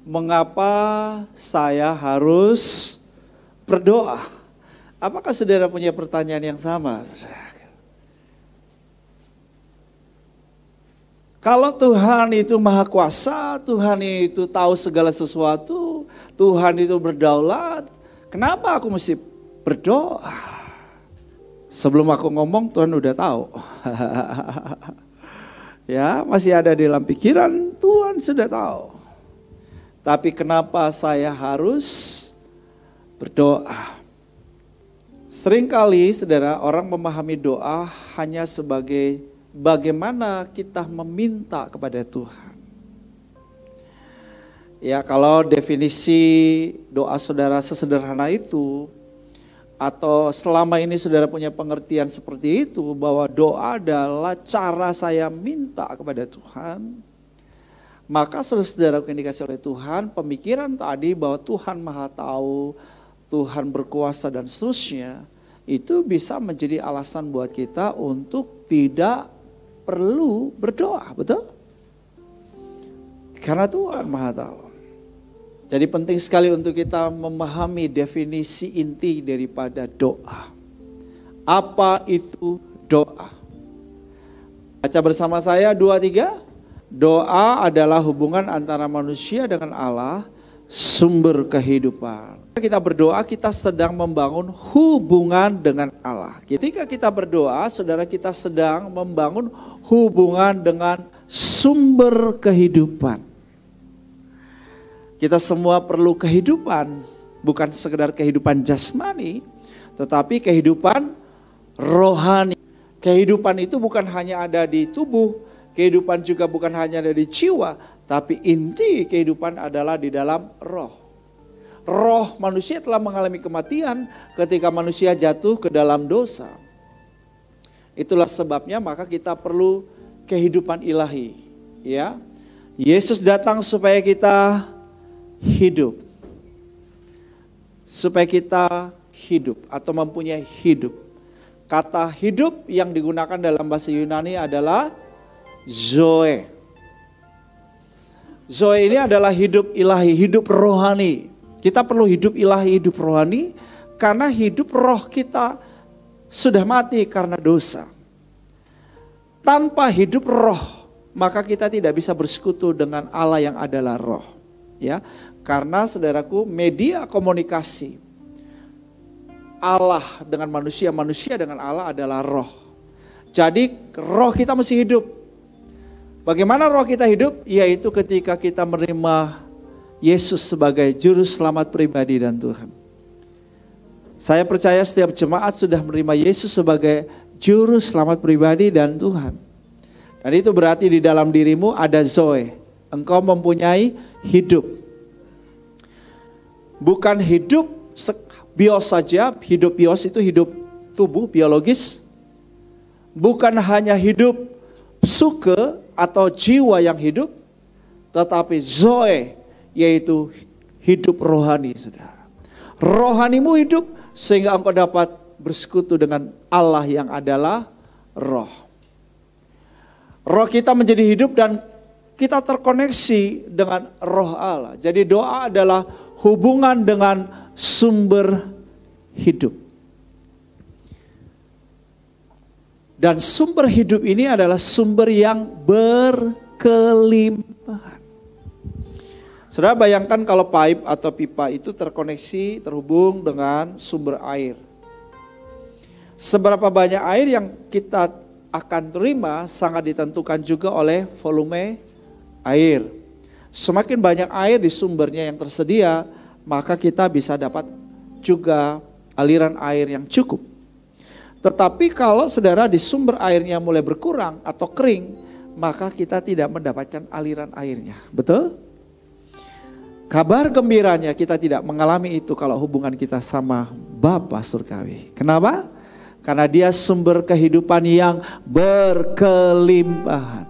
Mengapa saya harus berdoa? Apakah saudara punya pertanyaan yang sama? Kalau Tuhan itu maha kuasa, Tuhan itu tahu segala sesuatu, Tuhan itu berdaulat, kenapa aku mesti berdoa? Sebelum aku ngomong Tuhan udah tahu. Ya, masih ada di dalam pikiran, Tuhan sudah tahu. Tapi kenapa saya harus berdoa? Seringkali saudara, orang memahami doa hanya sebagai bagaimana kita meminta kepada Tuhan. Ya, kalau definisi doa saudara sesederhana itu, atau selama ini saudara punya pengertian seperti itu, bahwa doa adalah cara saya minta kepada Tuhan, maka saudara dikasih oleh Tuhan, pemikiran tadi bahwa Tuhan maha tahu, Tuhan berkuasa dan seterusnya, itu bisa menjadi alasan buat kita untuk tidak perlu berdoa, betul? Karena Tuhan maha tahu. Jadi penting sekali untuk kita memahami definisi inti daripada doa. Apa itu doa? Baca bersama saya 2-3. Doa adalah hubungan antara manusia dengan Allah, sumber kehidupan. Kita berdoa, kita sedang membangun hubungan dengan Allah. Ketika kita berdoa, saudara, kita sedang membangun hubungan dengan sumber kehidupan. Kita semua perlu kehidupan, bukan sekedar kehidupan jasmani, tetapi kehidupan rohani. Kehidupan itu bukan hanya ada di tubuh, kehidupan juga bukan hanya ada di jiwa, tapi inti kehidupan adalah di dalam roh. Roh manusia telah mengalami kematian ketika manusia jatuh ke dalam dosa. Itulah sebabnya maka kita perlu kehidupan ilahi. Ya, Yesus datang supaya kita hidup. Supaya kita hidup atau mempunyai hidup. Kata hidup yang digunakan dalam bahasa Yunani adalah Zoe. Zoe ini adalah hidup ilahi, hidup rohani. Kita perlu hidup ilahi, hidup rohani, karena hidup roh kita sudah mati karena dosa. Tanpa hidup roh, maka kita tidak bisa bersekutu dengan Allah yang adalah roh. Ya, karena saudaraku, media komunikasi Allah dengan manusia, manusia dengan Allah adalah roh. Jadi roh kita mesti hidup. Bagaimana roh kita hidup? Yaitu ketika kita menerima Yesus sebagai juru selamat pribadi dan Tuhan. Saya percaya setiap jemaat sudah menerima Yesus sebagai juru selamat pribadi dan Tuhan. Dan itu berarti di dalam dirimu ada Zoe. Engkau mempunyai hidup. Bukan hidup bios saja, hidup bios itu hidup tubuh biologis. Bukan hanya hidup psuke atau jiwa yang hidup, tetapi Zoe, yaitu hidup rohani, saudara. Rohanimu hidup sehingga engkau dapat bersekutu dengan Allah yang adalah roh. Roh kita menjadi hidup dan kita terkoneksi dengan roh Allah. Jadi doa adalah hubungan dengan sumber hidup. Dan sumber hidup ini adalah sumber yang berkelimpahan. Saudara bayangkan kalau pipe atau pipa itu terkoneksi, terhubung dengan sumber air. Seberapa banyak air yang kita akan terima sangat ditentukan juga oleh volume air. Semakin banyak air di sumbernya yang tersedia, maka kita bisa dapat juga aliran air yang cukup. Tetapi kalau saudara di sumber airnya mulai berkurang atau kering, maka kita tidak mendapatkan aliran airnya. Betul? Kabar gembiranya kita tidak mengalami itu kalau hubungan kita sama Bapa Surgawi. Kenapa? Karena dia sumber kehidupan yang berkelimpahan.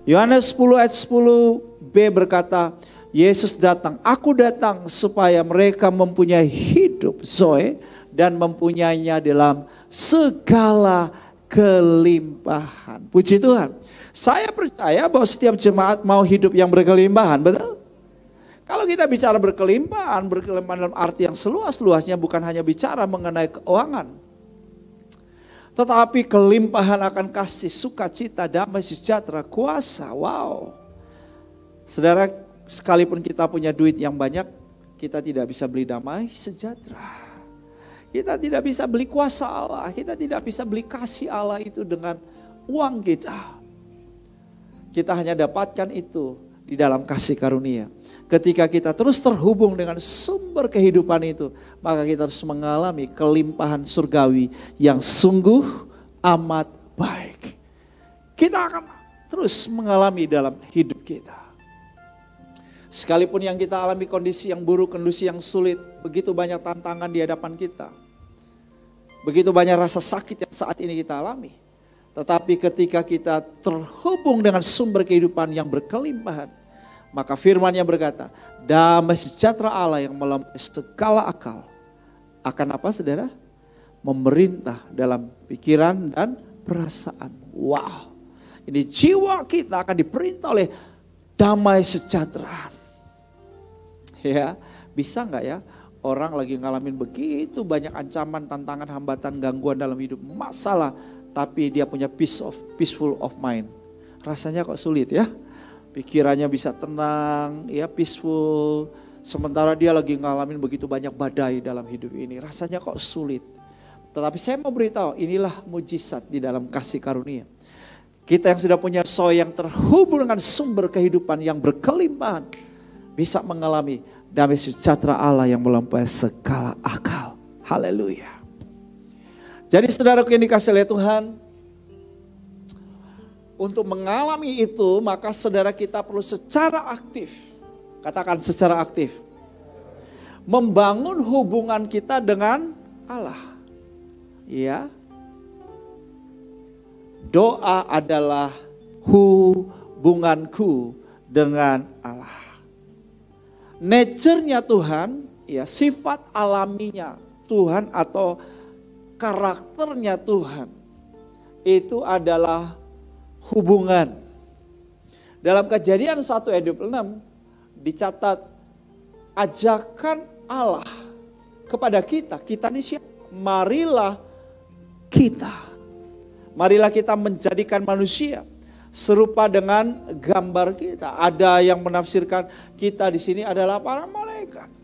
Yohanes 10 ayat 10b berkata, Yesus datang, aku datang supaya mereka mempunyai hidup Zoe dan mempunyainya dalam segala kelimpahan. Puji Tuhan. Saya percaya bahwa setiap jemaat mau hidup yang berkelimpahan, betul? Kalau Kalau kita bicara berkelimpahan dalam arti yang seluas-luasnya bukan hanya bicara mengenai keuangan. Tetapi kelimpahan akan kasih, sukacita, damai, sejahtera, kuasa. Wow. Saudara, sekalipun kita punya duit yang banyak, kita tidak bisa beli damai, sejahtera. Kita tidak bisa beli kuasa Allah, kita tidak bisa beli kasih Allah itu dengan uang kita. Kita hanya dapatkan itu di dalam kasih karunia. Ketika kita terus terhubung dengan sumber kehidupan itu, maka kita harus mengalami kelimpahan surgawi yang sungguh amat baik. Kita akan terus mengalami dalam hidup kita. Sekalipun yang kita alami kondisi yang buruk, kondisi yang sulit, begitu banyak tantangan di hadapan kita. Begitu banyak rasa sakit yang saat ini kita alami. Tetapi ketika kita terhubung dengan sumber kehidupan yang berkelimpahan, maka firman-Nya berkata, damai sejahtera Allah yang melampaui segala akal akan apa saudara? Memerintah dalam pikiran dan perasaan. Wow, ini jiwa kita akan diperintah oleh damai sejahtera. Ya, bisa nggak ya orang lagi ngalamin begitu banyak ancaman, tantangan, hambatan, gangguan dalam hidup, masalah, tapi dia punya peaceful of mind. Rasanya kok sulit ya. Pikirannya bisa tenang, ya peaceful. Sementara dia lagi ngalamin begitu banyak badai dalam hidup ini. Rasanya kok sulit. Tetapi saya mau beritahu, inilah mujizat di dalam kasih karunia. Kita yang sudah punya soul yang terhubung dengan sumber kehidupan yang berkelimpahan, bisa mengalami damai sejahtera Allah yang melampaui segala akal. Haleluya. Jadi saudaraku yang dikasihi oleh Tuhan, untuk mengalami itu maka saudara kita perlu secara aktif, katakan secara aktif, membangun hubungan kita dengan Allah. Ya, doa adalah hubunganku dengan Allah. Nature-nya Tuhan, ya sifat alaminya Tuhan atau karakternya Tuhan itu adalah hubungan. Dalam Kejadian 1 ayat 26 dicatat ajakan Allah kepada kita. Kita ini siapa? Marilah kita menjadikan manusia serupa dengan gambar kita. Ada yang menafsirkan kita di sini adalah para malaikat.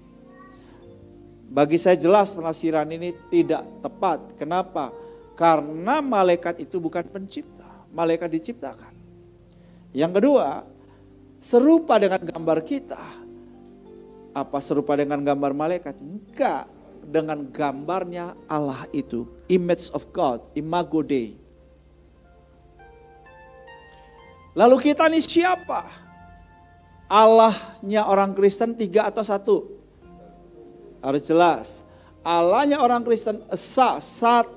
Bagi saya jelas penafsiran ini tidak tepat. Kenapa? Karena malaikat itu bukan pencipta. Malaikat diciptakan. Yang kedua, serupa dengan gambar kita. Apa serupa dengan gambar malaikat? Enggak. Dengan gambarnya Allah itu. Image of God, imago Dei. Lalu kita ini siapa? Allahnya orang Kristen 3 atau 1? Harus jelas. Allahnya orang Kristen esa, 1,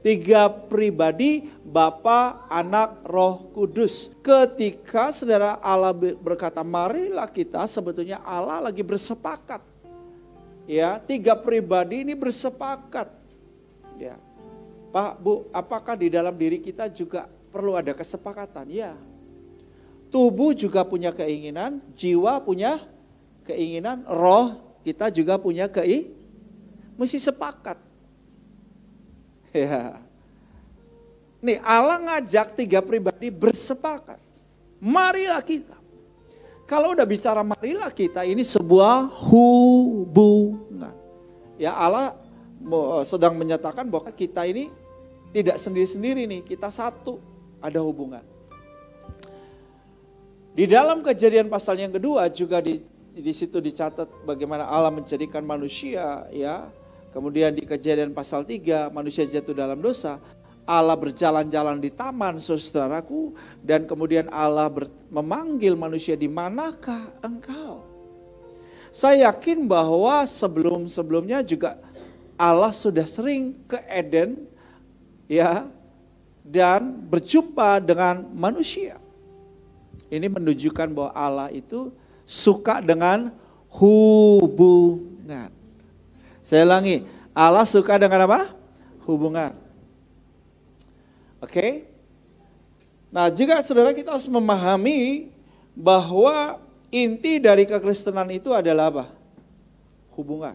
3 pribadi, Bapa, Anak, Roh Kudus. Ketika saudara Allah berkata marilah kita, sebetulnya Allah lagi bersepakat. Ya, 3 pribadi ini bersepakat. Ya. Pak, Bu, apakah di dalam diri kita juga perlu ada kesepakatan? Ya. Tubuh juga punya keinginan, jiwa punya keinginan, roh kita juga punya mesti sepakat. Ya. Nih Allah ngajak 3 pribadi bersepakat. Marilah kita. Kalau udah bicara marilah kita, ini sebuah hubungan. Ya Allah sedang menyatakan bahwa kita ini tidak sendiri-sendiri nih, kita satu, ada hubungan. Di dalam Kejadian pasal yang kedua juga di situ dicatat bagaimana Allah menjadikan manusia, ya. Kemudian di Kejadian pasal 3 manusia jatuh dalam dosa. Allah berjalan-jalan di taman, saudaraku, dan kemudian Allah memanggil manusia, di manakah engkau? Saya yakin bahwa sebelum-sebelumnya juga Allah sudah sering ke Eden, ya, dan berjumpa dengan manusia. Ini menunjukkan bahwa Allah itu suka dengan hubungan. Saya ulangi, Allah suka dengan apa? Hubungan. Oke. Nah, juga saudara kita harus memahami bahwa Inti dari kekristenan itu adalah apa? Hubungan.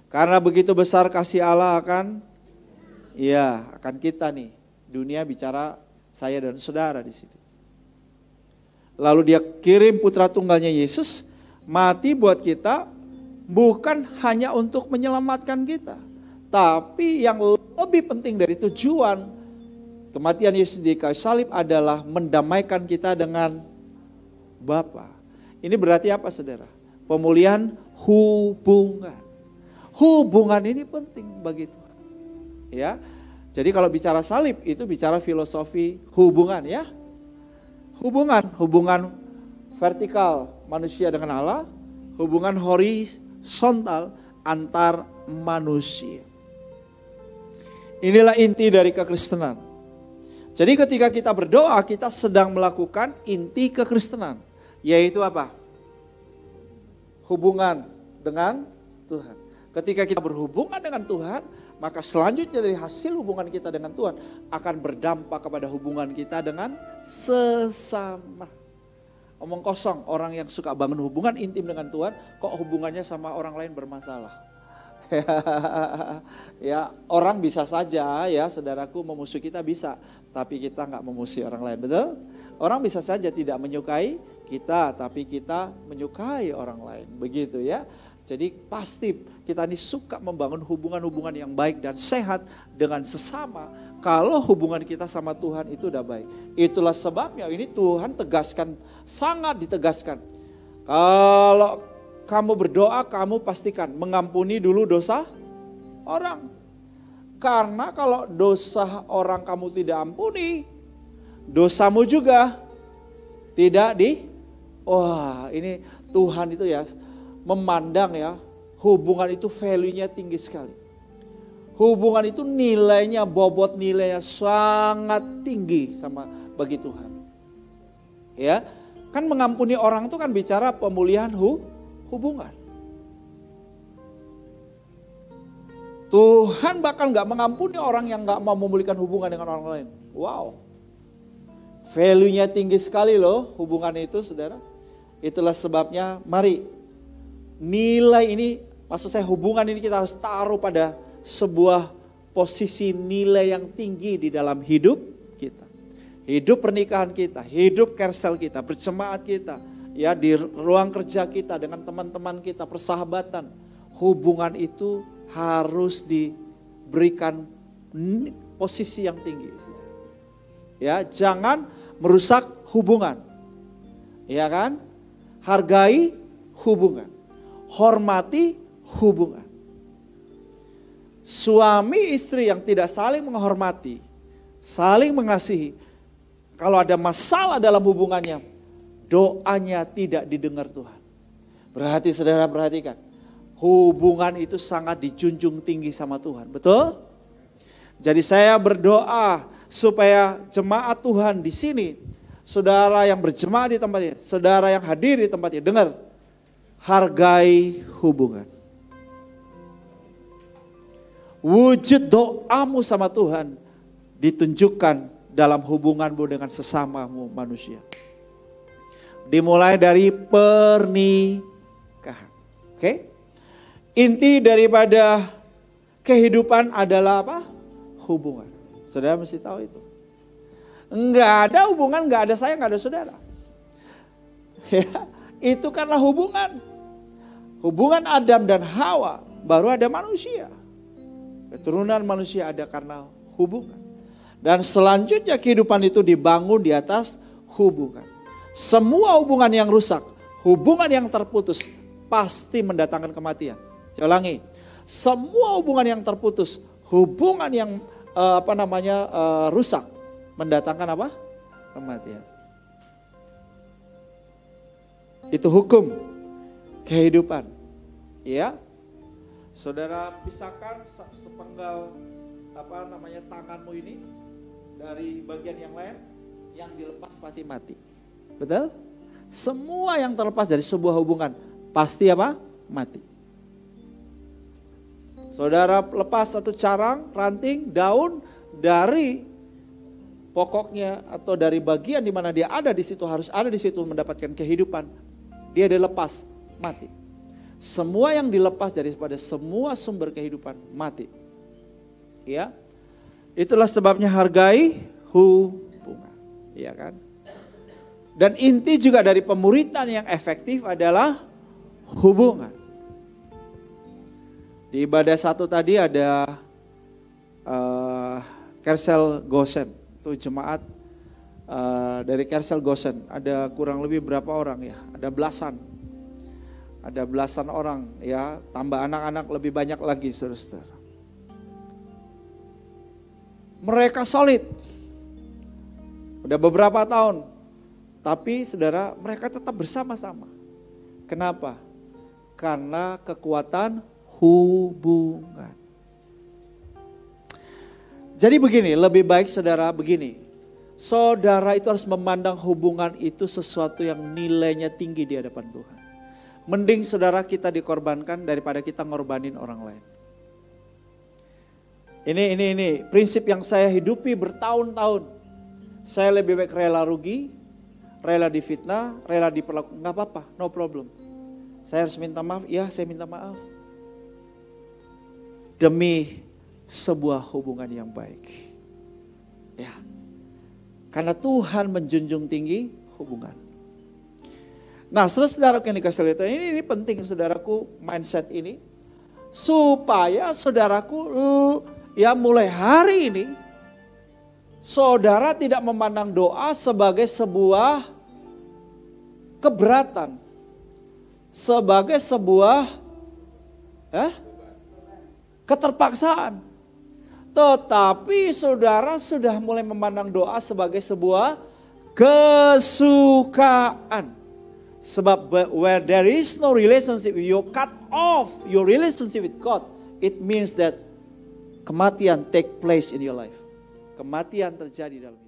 Karena begitu besar kasih Allah akan kita nih. Dunia bicara saya dan saudara di situ. Lalu dia kirim putra tunggalnya Yesus mati buat kita, bukan hanya untuk menyelamatkan kita, tapi yang lebih penting dari tujuan kematian Yesus di kayu salib adalah mendamaikan kita dengan Bapa. Ini berarti apa, saudara? Pemulihan hubungan. Hubungan ini penting bagi Tuhan. Ya. Jadi kalau bicara salib itu bicara filosofi hubungan, ya. Hubungan vertikal manusia dengan Allah, hubungan horizontal antar manusia. Inilah inti dari kekristenan. Jadi ketika kita berdoa, kita sedang melakukan inti kekristenan, yaitu apa? Hubungan dengan Tuhan. Ketika kita berhubungan dengan Tuhan, maka selanjutnya dari hasil hubungan kita dengan Tuhan akan berdampak kepada hubungan kita dengan sesama. Omong kosong, orang yang suka bangun hubungan intim dengan Tuhan, kok hubungannya sama orang lain bermasalah. Ya, orang bisa saja ya, saudaraku, memusuhi kita bisa, tapi kita nggak memusuhi orang lain, betul? Orang bisa saja tidak menyukai kita, tapi kita menyukai orang lain, begitu ya. Jadi pasti kita ini suka membangun hubungan-hubungan yang baik dan sehat dengan sesama. Kalau hubungan kita sama Tuhan itu udah baik. Itulah sebabnya ini Tuhan tegaskan, sangat ditegaskan. Kalau kamu berdoa, kamu pastikan mengampuni dulu dosa orang. Karena kalau dosa orang kamu tidak ampuni, dosamu juga tidak ini Tuhan itu ya memandang ya, hubungan itu value-nya tinggi sekali. Hubungan itu nilainya, bobot nilainya sangat tinggi bagi Tuhan. Ya, kan mengampuni orang itu kan bicara pemulihan hubungan. Tuhan bahkan gak mengampuni orang yang gak mau memulihkan hubungan dengan orang lain. Wow. Value-nya tinggi sekali loh hubungan itu, saudara. Itulah sebabnya mari nilai ini, maksud saya hubungan ini kita harus taruh pada sebuah posisi nilai yang tinggi di dalam hidup kita. Hidup pernikahan kita, hidup kersel kita, berjemaat kita, ya di ruang kerja kita dengan teman-teman kita, persahabatan. Hubungan itu harus diberikan posisi yang tinggi. Ya, jangan merusak hubungan. Ya kan? Hargai hubungan. Hormati hubungan. Suami istri yang tidak saling menghormati, saling mengasihi, kalau ada masalah dalam hubungannya, doanya tidak didengar Tuhan. Berarti saudara perhatikan, hubungan itu sangat dijunjung tinggi sama Tuhan, betul? Jadi saya berdoa supaya jemaat Tuhan di sini, saudara yang berjemaat di tempat ini, saudara yang hadir di tempat ini, dengar, hargai hubungan. Wujud doamu sama Tuhan ditunjukkan dalam hubunganmu dengan sesamamu manusia. Dimulai dari pernikahan. Oke? Inti daripada kehidupan adalah apa? Hubungan. Saudara mesti tahu itu. Enggak ada hubungan, enggak ada saya, enggak ada saudara. Ya, itu karena hubungan. Hubungan Adam dan Hawa, baru ada manusia. Keturunan manusia ada karena hubungan. Dan selanjutnya kehidupan itu dibangun di atas hubungan. Semua hubungan yang rusak, hubungan yang terputus pasti mendatangkan kematian. Saya ulangi, semua hubungan yang terputus, hubungan yang rusak mendatangkan apa? Kematian. Itu hukum kehidupan. Ya. Saudara pisahkan sepenggal tanganmu ini dari bagian yang lain, yang dilepas pasti mati. Betul? Semua yang terlepas dari sebuah hubungan pasti apa? Mati. Saudara lepas satu carang, ranting, daun dari pokoknya atau dari bagian di mana dia ada di situ, harus ada di situ mendapatkan kehidupan, dia dilepas, mati. Semua yang dilepas daripada semua sumber kehidupan, mati. Ya, itulah sebabnya hargai hubungan. Ya kan? Dan inti juga dari pemuritan yang efektif adalah hubungan. Di ibadah satu tadi ada Kersel Gosen, itu jemaat dari Kersel Gosen, ada kurang lebih berapa orang ya, ada belasan orang ya, tambah anak-anak lebih banyak lagi saudara-saudara. Mereka solid, udah beberapa tahun, tapi saudara mereka tetap bersama-sama. Kenapa? Karena kekuatan hubungan. Jadi begini, lebih baik saudara begini. Saudara itu harus memandang hubungan itu sesuatu yang nilainya tinggi di hadapan Tuhan. Mending saudara kita dikorbankan daripada kita ngorbanin orang lain. Ini prinsip yang saya hidupi bertahun-tahun. Saya lebih baik rela rugi, rela difitnah, rela diperlakukan, nggak apa-apa, no problem. Saya harus minta maaf, ya saya minta maaf. Demi sebuah hubungan yang baik. Ya. Karena Tuhan menjunjung tinggi hubungan. Nah, saudara yang dikasih lihat ini penting saudaraku, mindset ini supaya saudaraku ya mulai hari ini saudara tidak memandang doa sebagai sebuah keberatan, sebagai sebuah keterpaksaan. Tetapi saudara sudah mulai memandang doa sebagai sebuah kesukaan. Sebab where there is no relationship, you cut off your relationship with God. It means that kematian take place in your life. Kematian terjadi dalam hidup.